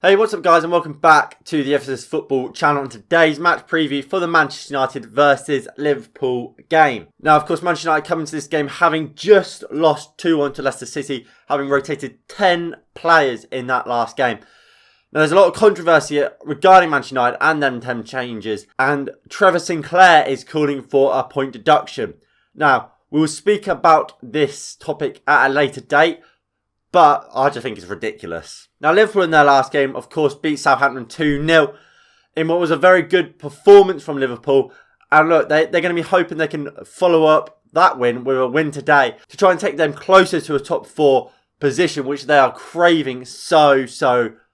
Hey, what's up guys and welcome back to the FSS Football channel and today's match preview for the Manchester United versus Liverpool game. Now, of course, Manchester United come into this game having just lost 2-1 to Leicester City, having rotated 10 players in that last game. Now, there's a lot of controversy regarding Manchester United and them 10 changes, and Trevor Sinclair is calling for a point deduction. Now, we will speak about this topic at a later date, but I just think it's ridiculous. Now, Liverpool in their last game, of course, beat Southampton 2-0 in what was a very good performance from Liverpool. And look, they're going to be hoping they can follow up that win with a win today to try and take them closer to a top 4 position, which they are craving so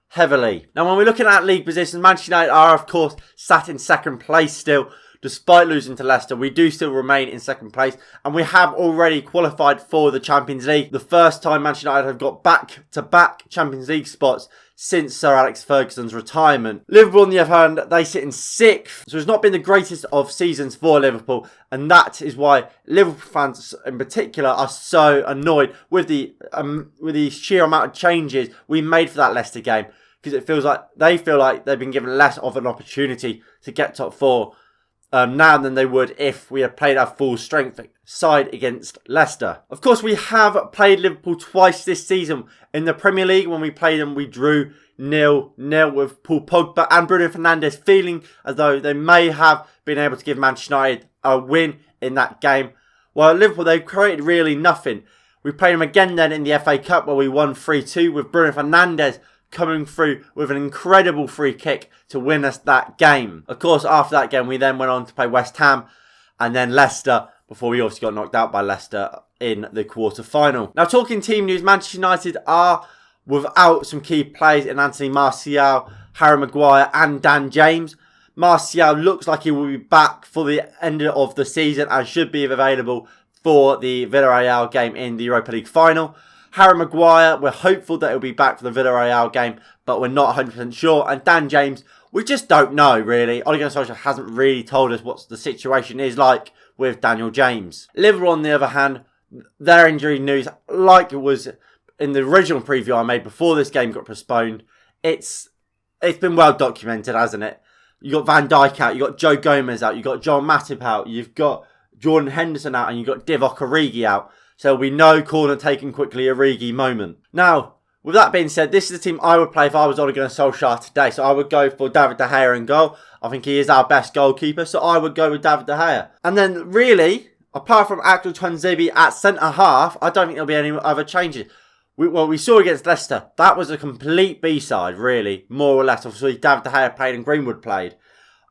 heavily. Now, when we're looking at league positions, Manchester United are, of course, sat in second place still. Despite losing to Leicester, we do still remain in second place and we have already qualified for the Champions League. The first time Manchester United have got back-to-back Champions League spots since Sir Alex Ferguson's retirement. Liverpool, on the other hand, they sit in 6th. So it's not been the greatest of seasons for Liverpool, and that is why Liverpool fans in particular are so annoyed with the sheer amount of changes we made for that Leicester game, because it feels like they feel like they've been given less of an opportunity to get top 4. Now than they would if we had played our full strength side against Leicester. Of course, we have played Liverpool twice this season. In the Premier League, when we played them, we drew 0-0 with Paul Pogba and Bruno Fernandes feeling as though they may have been able to give Manchester United a win in that game. While at Liverpool, they've created really nothing. We played them again then in the FA Cup where we won 3-2 with Bruno Fernandes coming through with an incredible free kick to win us that game. Of course, after that game, we then went on to play West Ham and then Leicester before we obviously got knocked out by Leicester in the quarter-final. Now, talking team news, Manchester United are without some key players in Anthony Martial, Harry Maguire and Dan James. Martial looks like he will be back for the end of the season and should be available for the Villarreal game in the Europa League final. Harry Maguire, we're hopeful that he'll be back for the Villarreal game, but we're not 100% sure. And Dan James, we just don't know, really. Ole Gunnar Solskjaer hasn't really told us what the situation is like with Daniel James. Liverpool, on the other hand, their injury news, like it was in the original preview I made before this game got postponed, it's been well documented, hasn't it? You got Van Dijk out, you got Joe Gomez out, you got John Matip out, you've got Jordan Henderson out, and you've got Divock Origi out. So there'll be no corner taken quickly Origi moment. Now, with that being said, this is the team I would play if I was Ole Gunnar Solskjaer today. So I would go for David De Gea in goal. I think he is our best goalkeeper, so I would go with David De Gea. And then really, apart from Axel Tuanzebe at centre-half, I don't think there'll be any other changes. We saw against Leicester, that was a complete B-side, really, more or less. Obviously, David De Gea played and Greenwood played.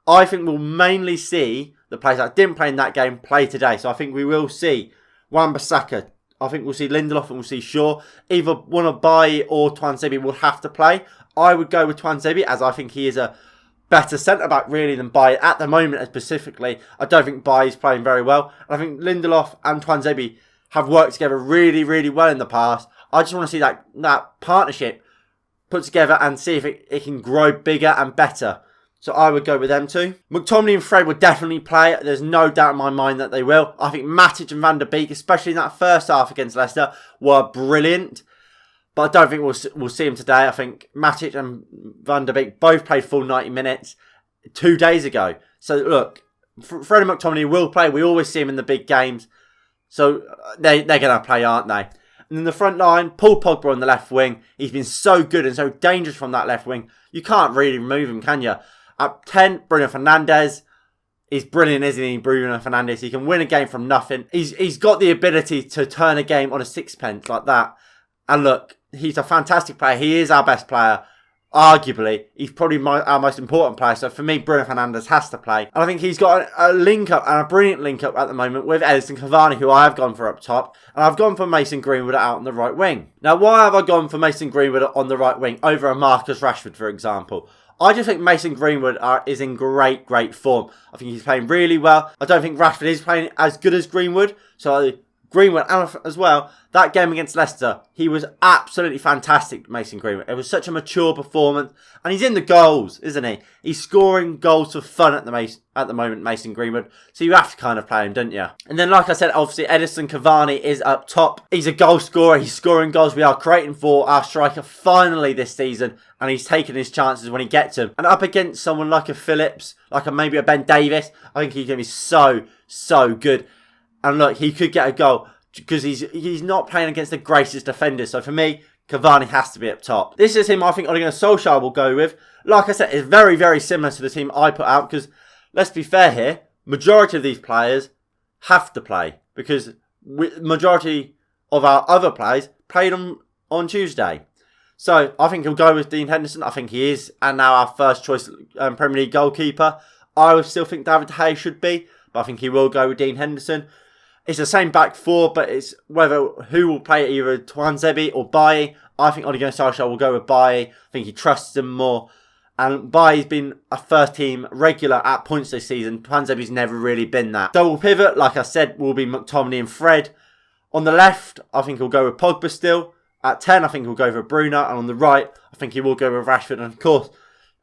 I think we'll mainly see the players that didn't play in that game play today. So I think we will see Wan-Bissaka. I think we'll see Lindelof and we'll see Shaw. Either one of Bailly or Tuanzebe will have to play. I would go with Tuanzebe as I think he is a better centre-back really than Bailly at the moment specifically. I don't think Bailly is playing very well. I think Lindelof and Tuanzebe have worked together really well in the past. I just want to see that partnership put together and see if it can grow bigger and better. So I would go with them too. McTominay and Fred will definitely play. There's no doubt in my mind that they will. I think Matic and Van der Beek, especially in that first half against Leicester, were brilliant. But I don't think we'll see them today. I think Matic and Van der Beek both played full 90 minutes 2 days ago. So look, Fred and McTominay will play. We always see them in the big games. So they're going to play, aren't they? And in the front line, Paul Pogba on the left wing. He's been so good and so dangerous from that left wing. You can't really remove him, can you? At 10, Bruno Fernandes. He's brilliant, isn't he, Bruno Fernandes? He can win a game from nothing. He's got the ability to turn a game on a sixpence like that. And look, he's a fantastic player. He is our best player. Arguably, he's probably our most important player. So for me, Bruno Fernandes has to play. And I think he's got a link-up and a brilliant link-up at the moment with Edinson Cavani, who I have gone for up top. And I've gone for Mason Greenwood out on the right wing. Now, why have I gone for Mason Greenwood on the right wing over a Marcus Rashford, for example? I just think Mason Greenwood is in great form. I think he's playing really well. I don't think Rashford is playing as good as Greenwood. So Greenwood, and as well, that game against Leicester, he was absolutely fantastic, Mason Greenwood. It was such a mature performance. And he's in the goals, isn't he? He's scoring goals for fun at the moment, Mason Greenwood. So you have to kind of play him, don't you? And then, like I said, obviously, Edinson Cavani is up top. He's a goal scorer. He's scoring goals. We are creating for our striker finally this season. And he's taking his chances when he gets them. And up against someone like a Phillips, like maybe a Ben Davies, I think he's going to be so good. And look, he could get a goal because he's not playing against the greatest defenders. So for me, Cavani has to be up top. This is him I think Ole Gunnar Solskjaer will go with. Like I said, it's very, very similar to the team I put out because, let's be fair here, majority of these players have to play because majority of our other players played on Tuesday. So I think he'll go with Dean Henderson. I think he is, and now our first choice Premier League goalkeeper. I would still think David De Gea should be, but I think he will go with Dean Henderson. It's the same back four, but it's who will play either Tuanzebe or Bailly. I think Ole Gunnar Solskjaer will go with Bailly. I think he trusts him more. And Bailly's been a first team regular at points this season. Tuanzebe's never really been that. Double pivot, like I said, will be McTominay and Fred. On the left, I think he'll go with Pogba still. At 10, I think he'll go for Bruno. And on the right, I think he will go with Rashford. And of course,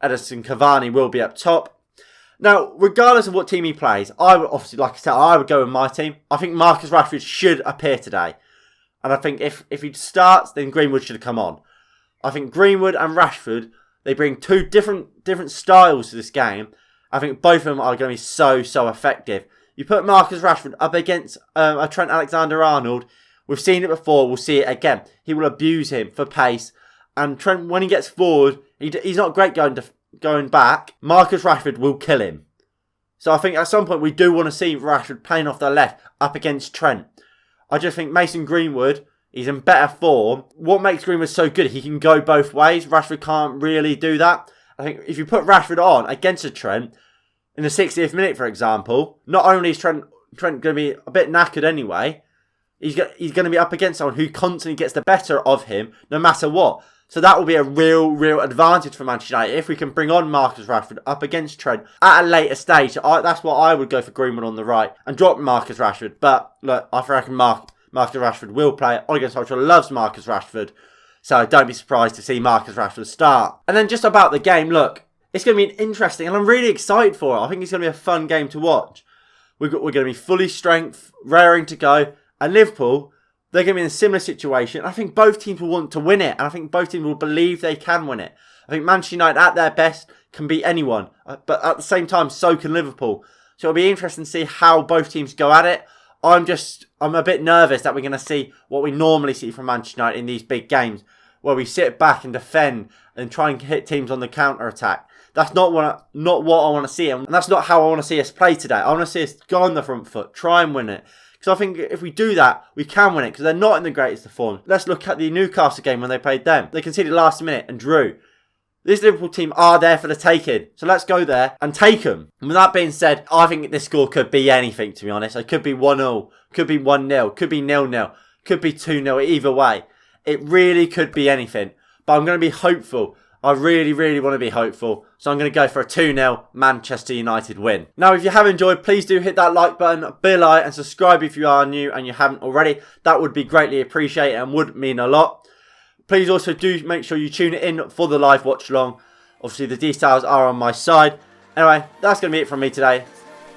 Edinson Cavani will be up top. Now, regardless of what team he plays, I would obviously, like I said, I would go with my team. I think Marcus Rashford should appear today. And I think if he starts, then Greenwood should come on. I think Greenwood and Rashford, they bring two different styles to this game. I think both of them are going to be so effective. You put Marcus Rashford up against a Trent Alexander-Arnold. We've seen it before. We'll see it again. He will abuse him for pace. And Trent, when he gets forward, he's not great going back. Marcus Rashford will kill him. So I think at some point we do want to see Rashford playing off the left up against Trent. I just think Mason Greenwood, he's in better form. What makes Greenwood so good, he can go both ways. Rashford can't really do that. I think if you put Rashford on against a Trent in the 60th minute, for example, not only is Trent going to be a bit knackered anyway, he's going to be up against someone who constantly gets the better of him no matter what. So that will be a real advantage for Manchester United if we can bring on Marcus Rashford up against Trent at a later stage. That's what I would go for Greenwood on the right and drop Marcus Rashford. But look, I reckon Marcus Rashford will play. Ole Gunnar Solskjaer loves Marcus Rashford. So don't be surprised to see Marcus Rashford start. And then just about the game, look, it's going to be interesting and I'm really excited for it. I think it's going to be a fun game to watch. We're going to be fully strength, raring to go. And Liverpool, they're going to be in a similar situation. I think both teams will want to win it. And I think both teams will believe they can win it. I think Manchester United at their best can beat anyone. But at the same time, so can Liverpool. So it'll be interesting to see how both teams go at it. I'm a bit nervous that we're going to see what we normally see from Manchester United in these big games. Where we sit back and defend and try and hit teams on the counter-attack. That's not what I want to see. And that's not how I want to see us play today. I want to see us go on the front foot. Try and win it. Because I think if we do that, we can win it. Because they're not in the greatest of form. Let's look at the Newcastle game when they played them. They conceded last minute and drew. This Liverpool team are there for the taking. So let's go there and take them. And with that being said, I think this score could be anything, to be honest. It could be 1-0. Could be 1-0. Could be 0-0. Could be 2-0. Either way. It really could be anything. But I'm going to be hopeful. I really want to be hopeful. So I'm going to go for a 2-0 Manchester United win. Now, if you have enjoyed, please do hit that like button below and subscribe if you are new and you haven't already. That would be greatly appreciated and would mean a lot. Please also do make sure you tune in for the live watch along. Obviously, the details are on my side. Anyway, that's going to be it from me today.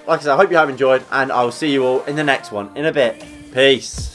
Like I said, I hope you have enjoyed and I will see you all in the next one in a bit. Peace.